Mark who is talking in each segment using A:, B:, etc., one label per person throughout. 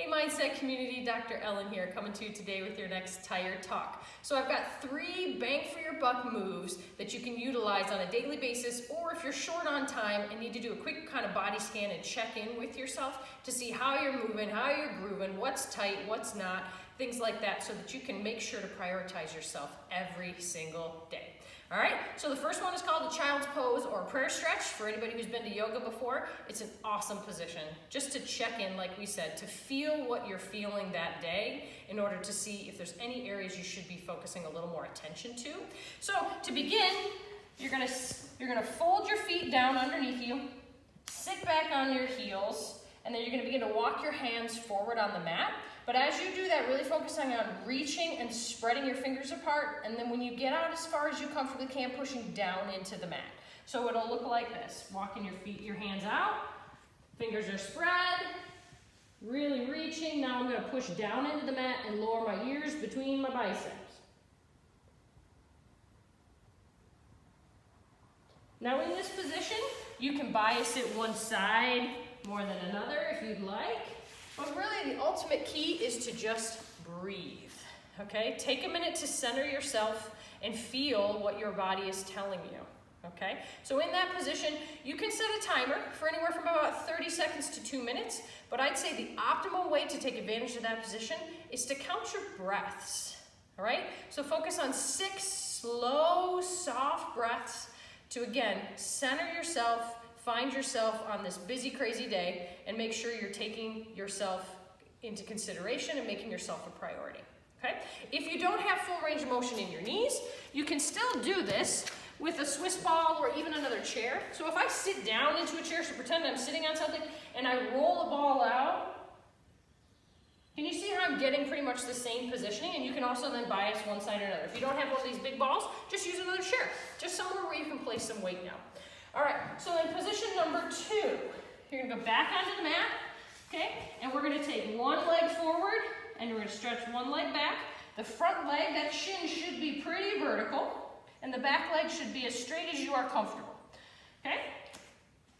A: Hey Mindset community, Dr. Ellen here, coming to you today with your next Tired Talk. So I've got 3 bang for your buck moves that you can utilize on a daily basis, or if you're short on time and need to do a quick kind of body scan and check in with yourself to see how you're moving, how you're grooving, what's tight, what's not, things like that, so that you can make sure to prioritize yourself every single day. All right, so the first one is called the child's pose or prayer stretch. For anybody who's been to yoga before, it's an awesome position just to check in, like we said, to feel what you're feeling that day in order to see if there's any areas you should be focusing a little more attention to. So to begin, you're gonna fold your feet down underneath you, sit back on your heels, and then you're gonna begin to walk your hands forward on the mat. But as you do that, really focusing on reaching and spreading your fingers apart, and then when you get out as far as you comfortably can, pushing down into the mat. So it'll look like this, walking your hands out, fingers are spread, really reaching. Now I'm gonna push down into the mat and lower my ears between my biceps. Now in this position, you can bias it one side more than another if you'd like. But really, the ultimate key is to just breathe, okay? Take a minute to center yourself and feel what your body is telling you, okay? So in that position, you can set a timer for anywhere from about 30 seconds to 2 minutes, but I'd say the optimal way to take advantage of that position is to count your breaths, all right? So focus on 6 slow, soft breaths to, again, center yourself, find yourself on this busy, crazy day, and make sure you're taking yourself into consideration and making yourself a priority, okay? If you don't have full range of motion in your knees, you can still do this with a Swiss ball or even another chair. So if I sit down into a chair, so pretend I'm sitting on something, and I roll a ball out, can you see how I'm getting pretty much the same positioning? And you can also then bias one side or another. If you don't have one of these big balls, just use another chair, just somewhere where you can place some weight now. All right, so in position number 2, you're gonna go back onto the mat, okay? And we're gonna take one leg forward, and we're gonna stretch one leg back. The front leg, that shin should be pretty vertical, and the back leg should be as straight as you are comfortable, okay?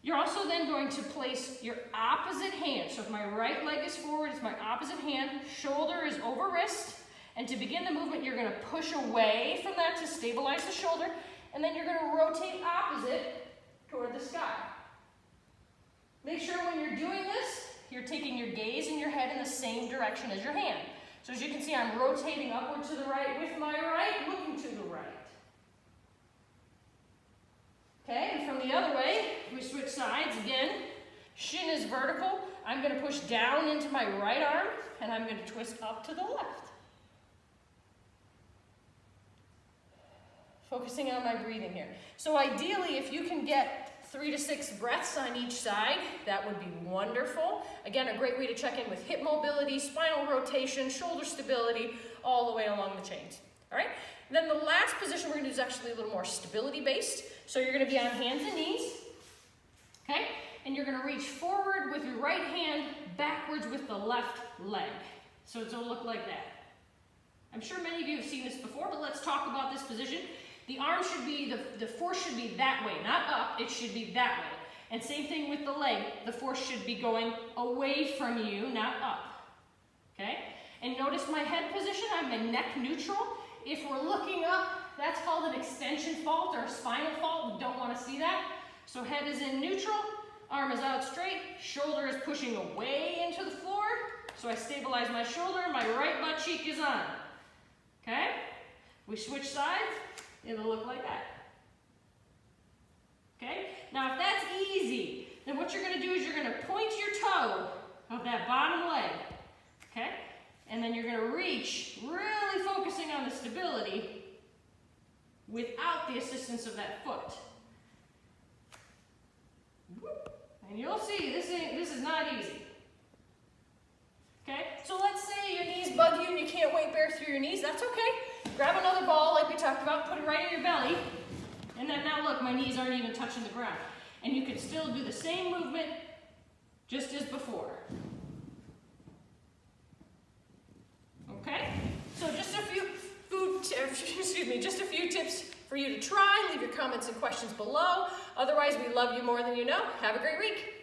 A: You're also then going to place your opposite hand. So if my right leg is forward, it's my opposite hand, shoulder is over wrist, and to begin the movement, you're gonna push away from that to stabilize the shoulder, and then you're gonna rotate opposite toward the sky. Make sure when you're doing this, you're taking your gaze and your head in the same direction as your hand. So as you can see, I'm rotating upward to the right with my right, looking to the right. Okay, and from the other way, we switch sides again. Shin is vertical. I'm gonna push down into my right arm, and I'm gonna twist up to the left. Focusing on my breathing here. So ideally, if you can get 3 to 6 breaths on each side, that would be wonderful. Again, a great way to check in with hip mobility, spinal rotation, shoulder stability, all the way along the chains. All right? And then the last position we're gonna do is actually a little more stability based. So you're gonna be on hands and knees, okay? And you're gonna reach forward with your right hand, backwards with the left leg. So it's gonna look like that. I'm sure many of you have seen this before, but let's talk about this position. The arm should be, the force should be that way, not up, it should be that way. And same thing with the leg, the force should be going away from you, not up, okay? And notice my head position, I'm in neck neutral. If we're looking up, that's called an extension fault or a spinal fault, we don't wanna see that. So head is in neutral, arm is out straight, shoulder is pushing away into the floor. So I stabilize my shoulder, my right butt cheek is on, okay? We switch sides. It'll look like that. Okay? Now if that's easy, then what you're gonna do is you're gonna point your toe of that bottom leg. Okay? And then you're gonna reach, really focusing on the stability without the assistance of that foot. And you'll see, this is not easy. Okay? So let's say your knees bug you and you can't weight bear through your knees, that's okay. Grab another ball like we talked about, put it right in your belly, and then now look, my knees aren't even touching the ground. And you can still do the same movement just as before. Okay? So just a few just a few tips for you to try. Leave your comments and questions below. Otherwise, we love you more than you know. Have a great week.